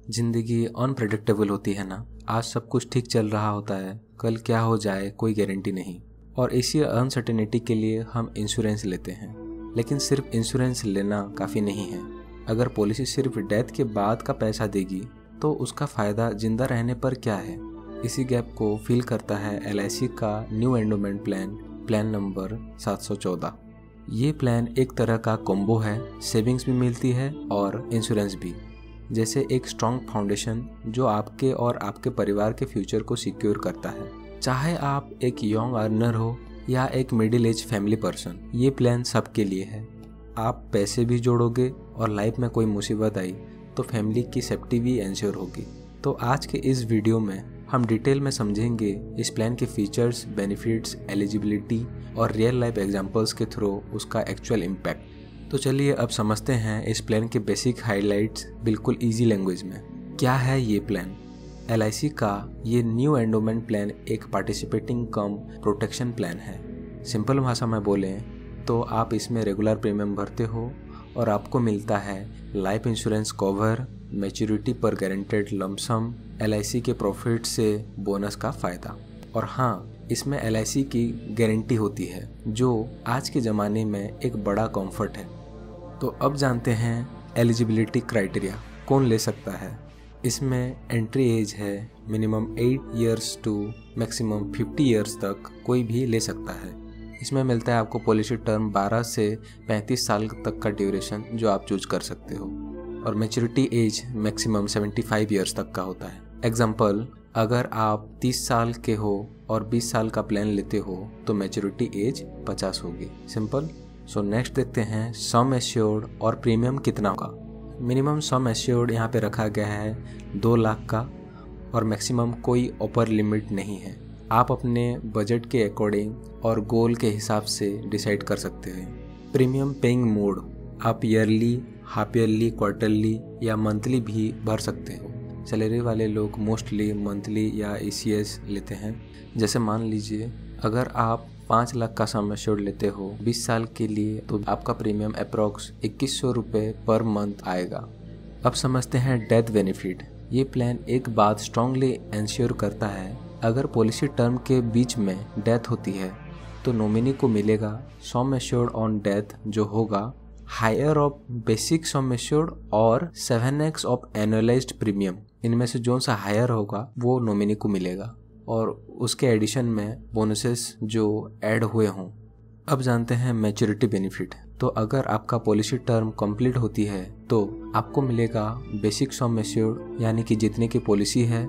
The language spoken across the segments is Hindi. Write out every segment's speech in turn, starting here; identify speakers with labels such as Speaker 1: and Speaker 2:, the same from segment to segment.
Speaker 1: जिंदगी अनप्रेडिक्टेबल होती है ना। आज सब कुछ ठीक चल रहा होता है, कल क्या हो जाए कोई गारंटी नहीं। और इसी अनसर्टेनिटी के लिए हम इंश्योरेंस लेते हैं। लेकिन सिर्फ इंश्योरेंस लेना काफ़ी नहीं है। अगर पॉलिसी सिर्फ डेथ के बाद का पैसा देगी तो उसका फ़ायदा जिंदा रहने पर क्या है। इसी गैप को फील करता है LIC का न्यू एंडोमेंट प्लान नंबर 714। ये प्लान एक तरह का कॉम्बो है, सेविंग्स भी मिलती है और इंश्योरेंस भी। जैसे एक स्ट्रॉन्ग फाउंडेशन जो आपके और आपके परिवार के फ्यूचर को सिक्योर करता है। चाहे आप एक यंग अर्नर हो या एक मिडिल एज फैमिली पर्सन, ये प्लान सबके लिए है। आप पैसे भी जोड़ोगे और लाइफ में कोई मुसीबत आई तो फैमिली की सेफ्टी भी इंश्योर होगी। तो आज के इस वीडियो में हम डिटेल में समझेंगे इस प्लान के फीचर्स, बेनिफिट्स, एलिजिबिलिटी और रियल लाइफ एग्जांपल्स के थ्रू उसका एक्चुअल इम्पैक्ट। तो चलिए अब समझते हैं इस प्लान के बेसिक हाइलाइट्स बिल्कुल इजी लैंग्वेज में। क्या है ये प्लान? LIC का ये न्यू एंडोमेंट प्लान एक पार्टिसिपेटिंग कम प्रोटेक्शन प्लान है। सिंपल भाषा में बोलें तो आप इसमें रेगुलर प्रीमियम भरते हो और आपको मिलता है लाइफ इंश्योरेंस कवर, मैच्योरिटी पर गारंटेड लमसम, LIC के प्रॉफिट से बोनस का फ़ायदा। और हाँ, इसमें LIC की गारंटी होती है जो आज के ज़माने में एक बड़ा कंफर्ट है। तो अब जानते हैं एलिजिबिलिटी क्राइटेरिया, कौन ले सकता है। इसमें एंट्री एज है minimum 8 years to maximum 50 years तक कोई भी ले सकता है। इसमें मिलता है आपको पॉलिसी टर्म 12 से 35 साल तक का ड्यूरेशन जो आप चूज कर सकते हो। और मैच्योरिटी एज मैक्सिमम 75 इयर्स तक का होता है। एग्जाम्पल, अगर आप 30 साल के हो और 20 साल का प्लान लेते हो तो मैच्योरिटी एज 50 होगी। सिंपल। सो नेक्स्ट देखते हैं सम एश्योर्ड और प्रीमियम कितना होगा। मिनिमम सम एश्योर्ड यहाँ पे रखा गया है 2 लाख का और मैक्सिमम कोई अपर लिमिट नहीं है। आप अपने बजट के अकॉर्डिंग और गोल के हिसाब से डिसाइड कर सकते हैं। प्रीमियम पेइंग मोड, आप ईयरली, हाफ ईयरली, क्वार्टरली या मंथली भी भर सकते हो। सैलरी वाले लोग मोस्टली मंथली या ECS लेते हैं। जैसे मान लीजिए अगर आप 5 लाख का सम एश्योर्ड लेते हो 20 साल के लिए तो आपका प्रीमियम अप्रॉक्स 2100 रुपये पर मंथ आएगा। अब समझते हैं डेथ बेनिफिट। ये प्लान एक बात स्ट्रांगली इंश्योर करता है, अगर पॉलिसी टर्म के बीच में डेथ होती है तो नॉमिनी को मिलेगा सम एश्योर्ड ऑन डेथ जो होगा higher of basic sum assured और 7x ऑफ एनुअलाइज्ड प्रीमियम। इनमें से जो सा हायर होगा वो नॉमिनी को मिलेगा और उसके एडिशन में बोनसेस जो ऐड हुए हों। अब जानते हैं मैच्योरिटी बेनिफिट। तो अगर आपका पॉलिसी टर्म कंप्लीट होती है तो आपको मिलेगा बेसिक सम एश्योर्ड यानी कि जितने की पॉलिसी है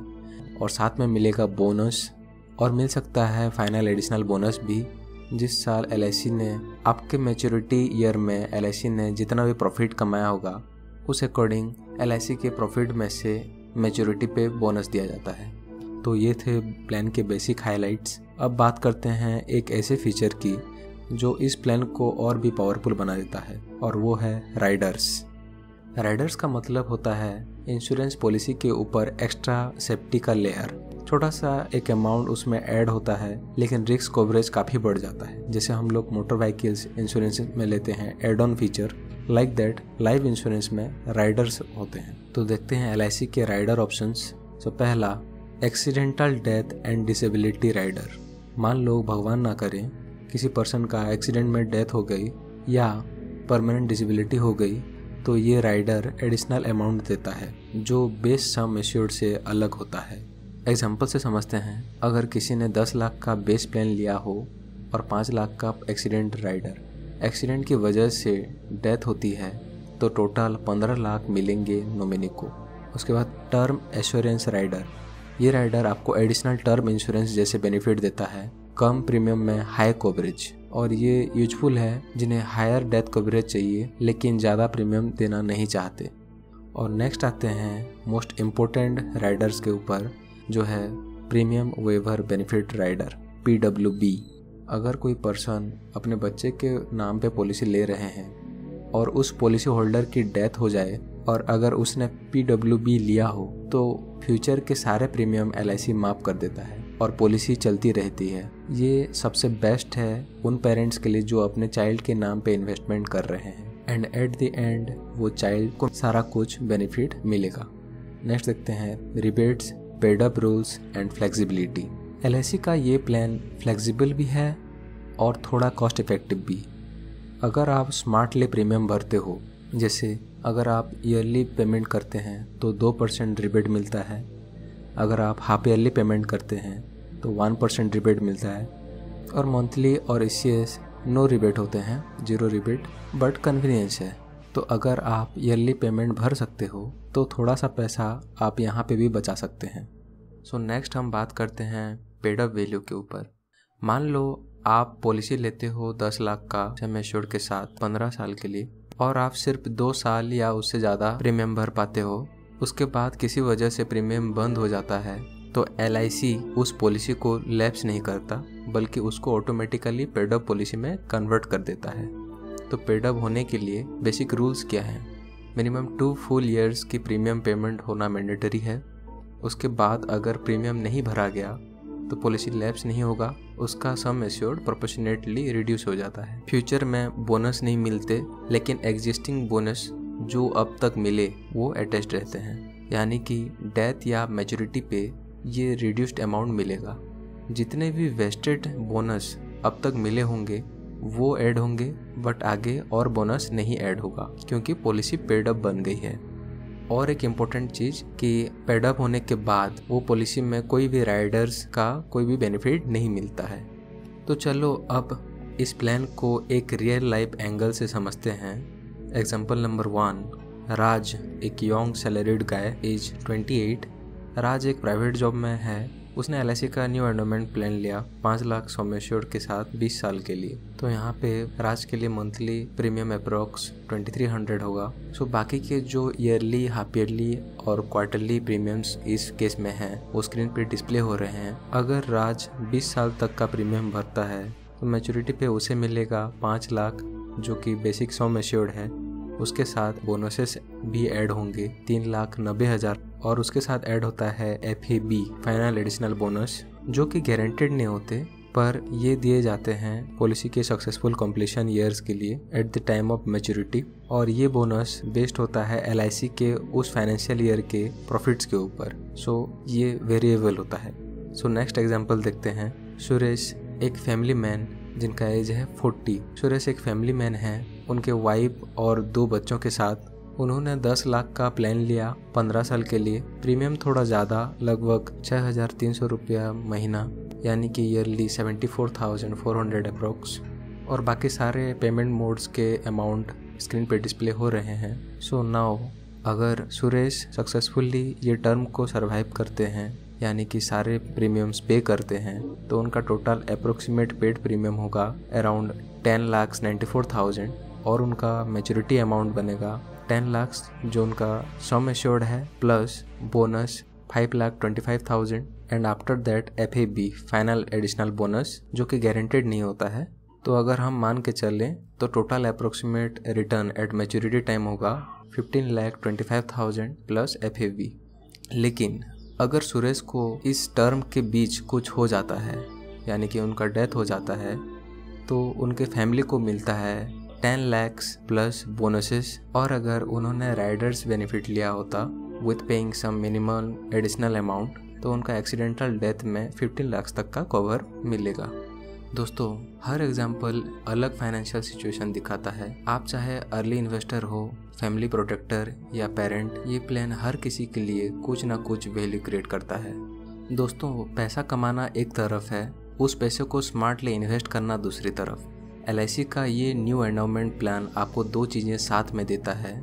Speaker 1: और साथ में मिलेगा बोनस और मिल सकता है फाइनल एडिशनल बोनस भी। जिस साल LIC ने आपके मैच्योरिटी ईयर में LIC ने जितना भी प्रॉफिट कमाया होगा उस अकॉर्डिंग LIC के प्रॉफिट में से मैच्योरिटी पे बोनस दिया जाता है। तो ये थे प्लान के बेसिक हाइलाइट्स। अब बात करते हैं एक ऐसे फीचर की जो इस प्लान को और भी पावरफुल बना देता है और वो है राइडर्स। राइडर्स का मतलब होता है इंश्योरेंस पॉलिसी के ऊपर एक्स्ट्रा सेफ्टी का लेयर। छोटा सा एक अमाउंट उसमें ऐड होता है लेकिन रिस्क कवरेज काफ़ी बढ़ जाता है। जैसे हम लोग मोटर व्हीकल्स इंश्योरेंस में लेते हैं add on feature, like that life insurance में राइडर्स होते हैं। तो देखते हैं LIC के राइडर ऑप्शंस। तो पहला, accidental death and disability rider. मान लो भगवान ना करें किसी पर्सन का एक्सीडेंट में डेथ हो गई या परमानेंट डिसेबिलिटी हो गई तो ये राइडर एडिशनल अमाउंट देता है जो बेस सम एश्योर्ड से अलग होता है। एग्जाम्पल से समझते हैं, अगर किसी ने 10 लाख का बेस प्लान लिया हो और 5 लाख का एक्सीडेंट राइडर, एक्सीडेंट की वजह से डेथ होती है तो टोटल 15 लाख मिलेंगे नॉमिनी को। उसके बाद टर्म एश्योरेंस राइडर। ये राइडर आपको एडिशनल टर्म इंश्योरेंस जैसे बेनिफिट देता है, कम प्रीमियम में हाई कवरेज। और ये यूजफुल है जिन्हें हायर डेथ कवरेज चाहिए लेकिन ज़्यादा प्रीमियम देना नहीं चाहते। और नेक्स्ट आते हैं मोस्ट इम्पोर्टेंट राइडर्स के ऊपर जो है premium waiver benefit rider PWB। अगर कोई पर्सन अपने बच्चे के नाम पे पॉलिसी ले रहे हैं और उस पॉलिसी होल्डर की डेथ हो जाए और अगर उसने PWB लिया हो तो फ्यूचर के सारे प्रीमियम LIC माफ़ कर देता है और पॉलिसी चलती रहती है। ये सबसे बेस्ट है उन पेरेंट्स के लिए जो अपने चाइल्ड के नाम पे इन्वेस्टमेंट कर रहे हैं एंड एट द एंड वो चाइल्ड को सारा कुछ बेनिफिट मिलेगा। नेक्स्ट देखते हैं rebates, paid up rules and flexibility. LIC का ये प्लान फ्लेक्सिबल भी है और थोड़ा कॉस्ट इफेक्टिव भी। अगर आप स्मार्टली प्रीमियम भरते हो, जैसे अगर आप ईयरली पेमेंट करते हैं तो 2% रिबेट मिलता है, अगर आप हाफ ईयरली पेमेंट करते हैं तो 1% रिबेट मिलता है, और मंथली और ECS नो रिबेट होते हैं, 0 रिबेट, बट कन्वीनियंस है। तो अगर आप ईयरली पेमेंट भर सकते हो तो थोड़ा सा पैसा आप यहाँ पे भी बचा सकते हैं। सो नेक्स्ट हम बात करते हैं पेड अप वैल्यू के ऊपर। मान लो आप पॉलिसी लेते हो 10 लाख का सम एश्योर्ड के साथ 15 साल के लिए, और आप सिर्फ 2 साल या उससे ज़्यादा प्रीमियम भर पाते हो। उसके बाद किसी वजह से प्रीमियम बंद हो जाता है तो LIC उस पॉलिसी को लैप्स नहीं करता, बल्कि उसको ऑटोमेटिकली पेड अप पॉलिसी में कन्वर्ट कर देता है। तो पेड अप होने के लिए बेसिक रूल्स क्या हैं? मिनिमम 2 फुल ईयर्स की प्रीमियम पेमेंट होना मैंडेटरी है। उसके बाद अगर प्रीमियम नहीं भरा गया तो पॉलिसी लैप्स नहीं होगा, उसका सम एश्योर्ड प्रोपोर्शनेटली रिड्यूस हो जाता है। फ्यूचर में बोनस नहीं मिलते, लेकिन एग्जिस्टिंग बोनस जो अब तक मिले वो अटैच्ड रहते हैं, यानी कि डेथ या मैच्योरिटी पे ये रिड्यूस्ड अमाउंट मिलेगा। जितने भी वेस्टेड बोनस अब तक मिले होंगे वो ऐड होंगे, बट आगे और बोनस नहीं ऐड होगा क्योंकि पॉलिसी पेड अप बन गई है। और एक इम्पोर्टेंट चीज़ कि पेड अप होने के बाद वो पॉलिसी में कोई भी राइडर्स का कोई भी बेनिफिट नहीं मिलता है। तो चलो अब इस प्लान को एक रियल लाइफ एंगल से समझते हैं। एग्जाम्पल नंबर 1, राज एक यंग सैलरीड गाय, एज 28। राज एक प्राइवेट जॉब में है। उसने LIC का न्यू एंडोमेंट प्लान लिया 5 लाख सम एश्योर्ड के साथ 20 साल के लिए। तो यहाँ पे राज के लिए मंथली प्रीमियम अप्रॉक्स 2300 होगा। सो बाकी के जो ईयरली, हाफ ईयरली और क्वार्टरली प्रीमियम्स इस केस में हैं वो स्क्रीन पे डिस्प्ले हो रहे हैं। अगर राज 20 साल तक का प्रीमियम भरता है तो मैच्योरिटी पे उसे मिलेगा 5 लाख, जो कि बेसिक सम एश्योर्ड है। उसके साथ बोनसेस भी ऐड होंगे 3,90,000, और उसके साथ ऐड होता है FAB, फाइनल एडिशनल बोनस, जो कि गारंटेड नहीं होते, पर ये दिए जाते हैं पॉलिसी के सक्सेसफुल कंप्लीशन ईयर्स के लिए at the time of maturity. और ये बोनस बेस्ड होता है LIC के उस फाइनेंशियल ईयर के प्रॉफिट्स के ऊपर। सो ये वेरिएबल होता है। सो नेक्स्ट एग्जांपल देखते हैं। सुरेश एक फैमिली मैन जिनका एज है 40। सुरेश एक फैमिली मैन है, उनके वाइफ और 2 बच्चों के साथ। उन्होंने 10 लाख का प्लान लिया 15 साल के लिए। प्रीमियम थोड़ा ज़्यादा, लगभग 6,300 रुपया महीना, यानी कि ईयरली 74,400 अप्रोक्स। और बाकी सारे पेमेंट मोड्स के अमाउंट स्क्रीन पे डिस्प्ले हो रहे हैं। सो नाउ अगर सुरेश सक्सेसफुली ये टर्म को सर्वाइव करते हैं, यानी कि सारे प्रीमियम्स पे करते हैं, तो उनका टोटल अप्रोक्सीमेट पेड प्रीमियम होगा अराउंड 10,94,000, और उनका मैच्योरिटी अमाउंट बनेगा 10 लाख, जो उनका सम एश्योर्ड है, plus bonus 5,25,000, and after that FAB, final additional bonus, जो कि गारंटेड नहीं होता है। तो अगर हम मान के चलें तो total approximate return at maturity time होगा 15,25,000 प्लस FAB। लेकिन अगर सुरेश को इस टर्म के बीच कुछ हो जाता है, यानी कि उनका डेथ हो जाता है, तो उनके फैमिली को मिलता है 10 लाख प्लस बोनसेस। और अगर उन्होंने राइडर्स बेनिफिट लिया होता with paying some minimum additional amount, तो उनका एक्सीडेंटल डेथ में 15 लाख तक का कवर मिलेगा। दोस्तों, हर एग्जाम्पल अलग फाइनेंशियल सिचुएशन दिखाता है। आप चाहे अर्ली इन्वेस्टर हो, फैमिली प्रोटेक्टर या पेरेंट, ये प्लान हर किसी के लिए कुछ ना कुछ वैल्यू क्रिएट करता है। दोस्तों, पैसा कमाना एक तरफ है, उस पैसे को स्मार्टली इन्वेस्ट करना दूसरी तरफ। LIC का ये न्यू एंडोमेंट प्लान आपको 2 चीज़ें साथ में देता है,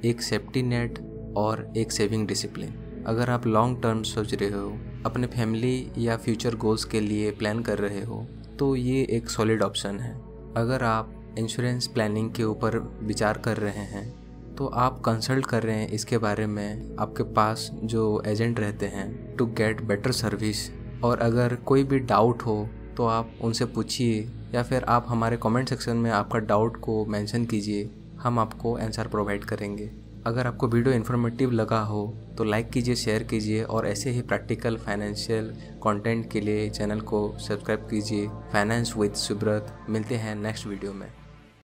Speaker 1: एक सेफ्टी नेट और एक सेविंग डिसिप्लिन। अगर आप लॉन्ग टर्म सोच रहे हो, अपने फैमिली या फ्यूचर गोल्स के लिए प्लान कर रहे हो, तो ये एक सॉलिड ऑप्शन है। अगर आप इंश्योरेंस प्लानिंग के ऊपर विचार कर रहे हैं, तो आप कंसल्ट कर रहे हैं इसके बारे में आपके पास जो एजेंट रहते हैं, टू गेट बेटर सर्विस। और अगर कोई भी डाउट हो तो आप उनसे पूछिए, या फिर आप हमारे कमेंट सेक्शन में आपका डाउट को मेंशन कीजिए, हम आपको आंसर प्रोवाइड करेंगे। अगर आपको वीडियो इन्फॉर्मेटिव लगा हो तो लाइक कीजिए, शेयर कीजिए, और ऐसे ही प्रैक्टिकल फाइनेंशियल कंटेंट के लिए चैनल को सब्सक्राइब कीजिए। Finance with Subrata. मिलते हैं नेक्स्ट वीडियो में।